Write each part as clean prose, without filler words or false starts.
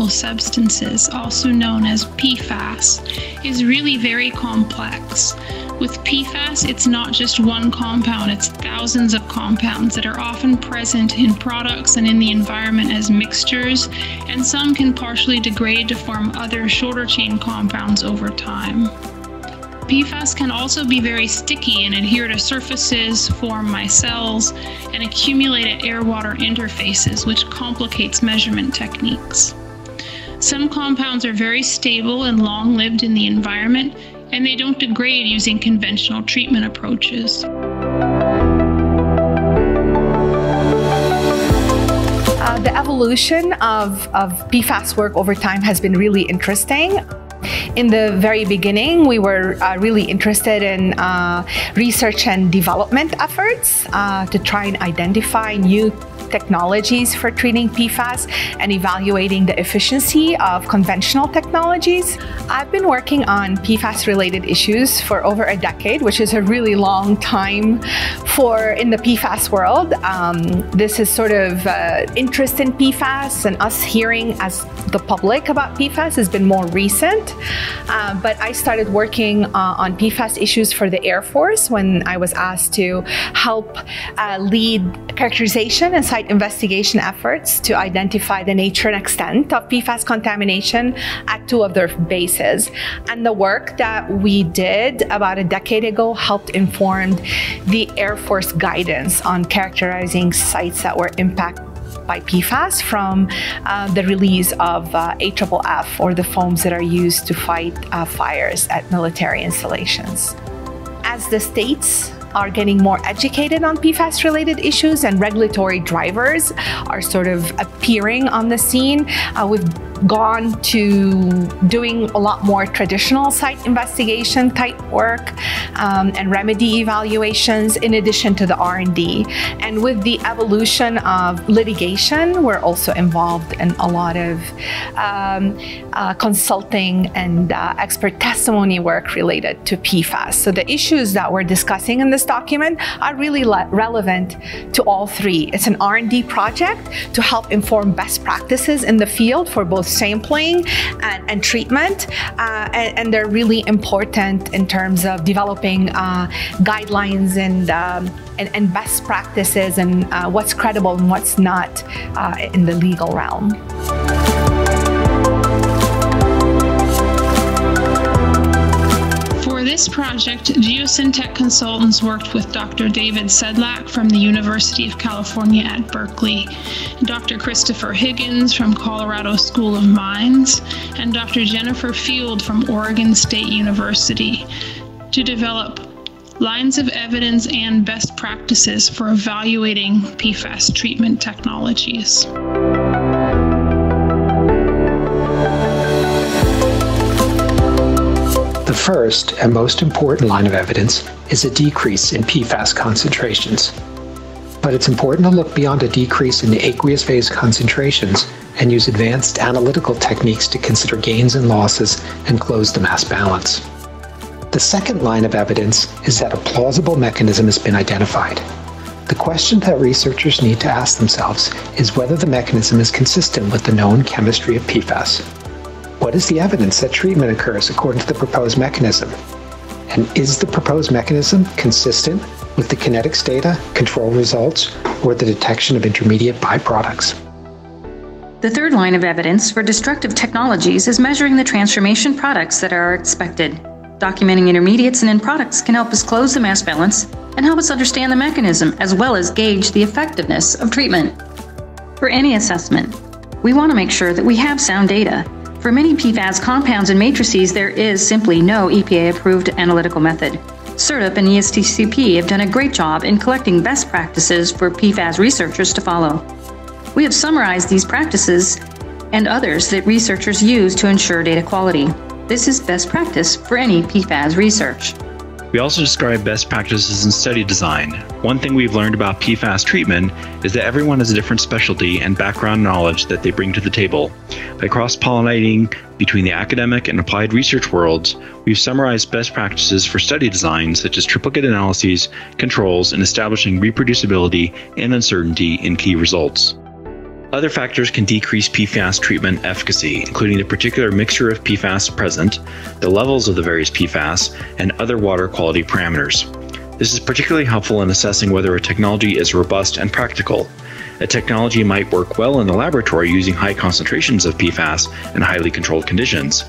substances, also known as PFAS, is really very complex. With PFAS, it's not just one compound, it's thousands of compounds that are often present in products and in the environment as mixtures, and some can partially degrade to form other shorter chain compounds over time. PFAS can also be very sticky and adhere to surfaces, form micelles, and accumulate at air-water interfaces, which complicates measurement techniques. Some compounds are very stable and long-lived in the environment, and they don't degrade using conventional treatment approaches. The evolution of PFAS work over time has been really interesting. In the very beginning, we were really interested in research and development efforts to try and identify new technologies for treating PFAS and evaluating the efficiency of conventional technologies. I've been working on PFAS-related issues for over a decade, which is a really long time in the PFAS world. This is sort of interest in PFAS and us hearing as the public about PFAS has been more recent. But I started working on PFAS issues for the Air Force when I was asked to help lead characterization and site investigation efforts to identify the nature and extent of PFAS contamination at two of their bases. And the work that we did about a decade ago helped inform the Air Force guidance on characterizing sites that were impacted by PFAS from the release of AFFF, or the foams that are used to fight fires at military installations. As the states are getting more educated on PFAS-related issues and regulatory drivers are sort of appearing on the scene, we've gone to doing a lot more traditional site investigation type work and remedy evaluations in addition to the R&D. And with the evolution of litigation, we're also involved in a lot of consulting and expert testimony work related to PFAS. So the issues that we're discussing in this document are really relevant to all three. It's an R&D project to help inform best practices in the field for both sampling and treatment, and they're really important in terms of developing guidelines and best practices and what's credible and what's not in the legal realm. For this project, Geosyntec consultants worked with Dr. David Sedlak from the University of California at Berkeley, Dr. Christopher Higgins from Colorado School of Mines, and Dr. Jennifer Field from Oregon State University to develop lines of evidence and best practices for evaluating PFAS treatment technologies. The first and most important line of evidence is a decrease in PFAS concentrations. But it's important to look beyond a decrease in the aqueous phase concentrations and use advanced analytical techniques to consider gains and losses and close the mass balance. The second line of evidence is that a plausible mechanism has been identified. The question that researchers need to ask themselves is whether the mechanism is consistent with the known chemistry of PFAS. What is the evidence that treatment occurs according to the proposed mechanism? And is the proposed mechanism consistent with the kinetics data, control results, or the detection of intermediate byproducts? The third line of evidence for destructive technologies is measuring the transformation products that are expected. Documenting intermediates and end products can help us close the mass balance and help us understand the mechanism as well as gauge the effectiveness of treatment. For any assessment, we want to make sure that we have sound data. For many PFAS compounds and matrices, there is simply no EPA-approved analytical method. CERTIP and ESTCP have done a great job in collecting best practices for PFAS researchers to follow. We have summarized these practices and others that researchers use to ensure data quality. This is best practice for any PFAS research. We also describe best practices in study design. One thing we've learned about PFAS treatment is that everyone has a different specialty and background knowledge that they bring to the table. By cross-pollinating between the academic and applied research worlds, we've summarized best practices for study design such as triplicate analyses, controls, and establishing reproducibility and uncertainty in key results. Other factors can decrease PFAS treatment efficacy, including the particular mixture of PFAS present, the levels of the various PFAS, and other water quality parameters. This is particularly helpful in assessing whether a technology is robust and practical. A technology might work well in the laboratory using high concentrations of PFAS in highly controlled conditions.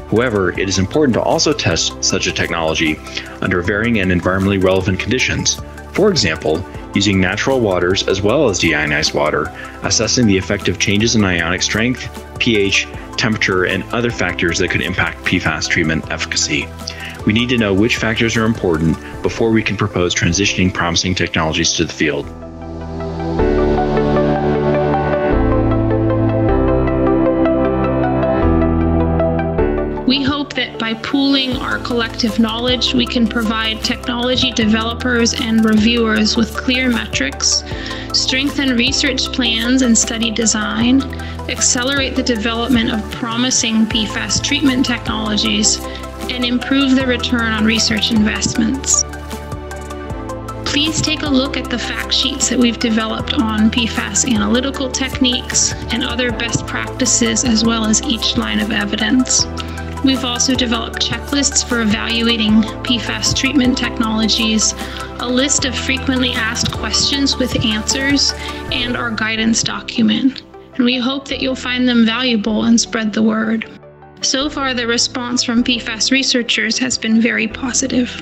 However, it is important to also test such a technology under varying and environmentally relevant conditions. For example, using natural waters as well as deionized water, assessing the effect of changes in ionic strength, pH, temperature, and other factors that could impact PFAS treatment efficacy. We need to know which factors are important before we can propose transitioning promising technologies to the field. We hope that by pooling our collective knowledge, we can provide technology developers and reviewers with clear metrics, strengthen research plans and study design, accelerate the development of promising PFAS treatment technologies, and improve the return on research investments. Please take a look at the fact sheets that we've developed on PFAS analytical techniques and other best practices, as well as each line of evidence. We've also developed checklists for evaluating PFAS treatment technologies, a list of frequently asked questions with answers, and our guidance document. And we hope that you'll find them valuable and spread the word. So far, the response from PFAS researchers has been very positive.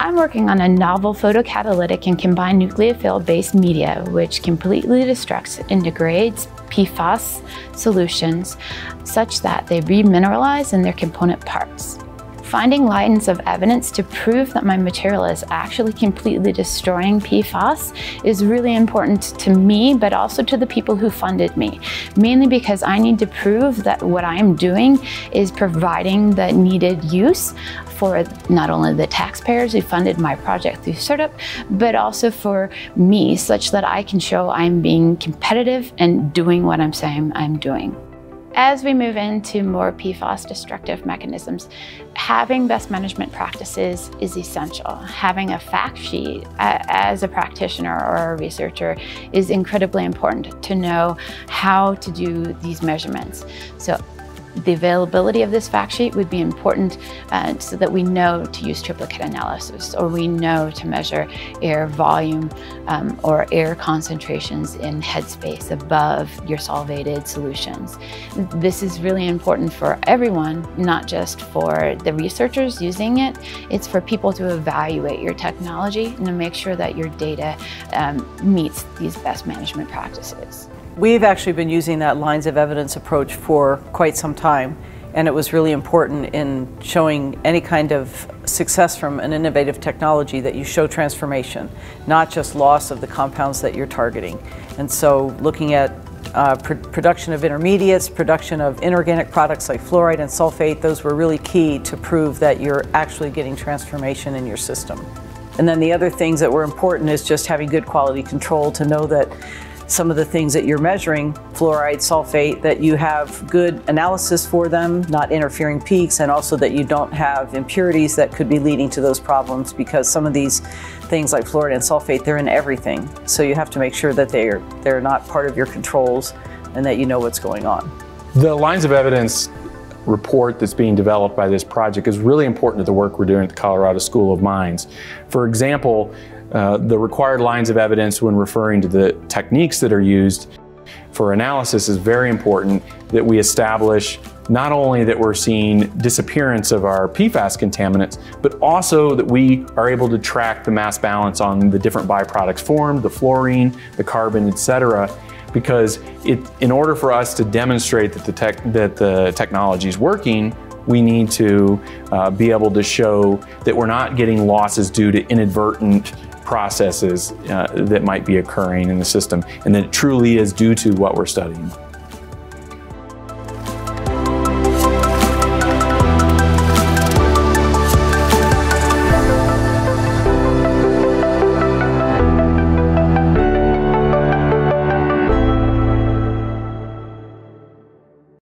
I'm working on a novel photocatalytic and combined nucleophile-based media which completely destructs and degrades PFAS solutions such that they remineralize in their component parts. Finding lines of evidence to prove that my material is actually completely destroying PFAS is really important to me, but also to the people who funded me, mainly because I need to prove that what I'm doing is providing the needed use for not only the taxpayers who funded my project through CERTIP, but also for me, such that I can show I'm being competitive and doing what I'm saying I'm doing. As we move into more PFAS destructive mechanisms, having best management practices is essential. Having a fact sheet as a practitioner or a researcher is incredibly important to know how to do these measurements. So the availability of this fact sheet would be important so that we know to use triplicate analysis, or we know to measure air volume or air concentrations in headspace above your solvated solutions. This is really important for everyone, not just for the researchers using it. It's for people to evaluate your technology and to make sure that your data meets these best management practices. We've actually been using that lines of evidence approach for quite some time, and it was really important in showing any kind of success from an innovative technology that you show transformation, not just loss of the compounds that you're targeting. And so looking at production of intermediates, production of inorganic products like fluoride and sulfate, those were really key to prove that you're actually getting transformation in your system. And then the other things that were important is just having good quality control to know that some of the things that you're measuring, fluoride, sulfate, that you have good analysis for them, not interfering peaks, and also that you don't have impurities that could be leading to those problems, because some of these things like fluoride and sulfate, they're in everything. So you have to make sure that they're not part of your controls and that you know what's going on. The lines of evidence report that's being developed by this project is really important to the work we're doing at the Colorado School of Mines. For example, the required lines of evidence when referring to the techniques that are used for analysis is very important, that we establish not only that we're seeing disappearance of our PFAS contaminants, but also that we are able to track the mass balance on the different byproducts formed, the fluorine, the carbon, etc. Because in order for us to demonstrate that the technology is working, we need to be able to show that we're not getting losses due to inadvertent processes that might be occurring in the system, and that it truly is due to what we're studying.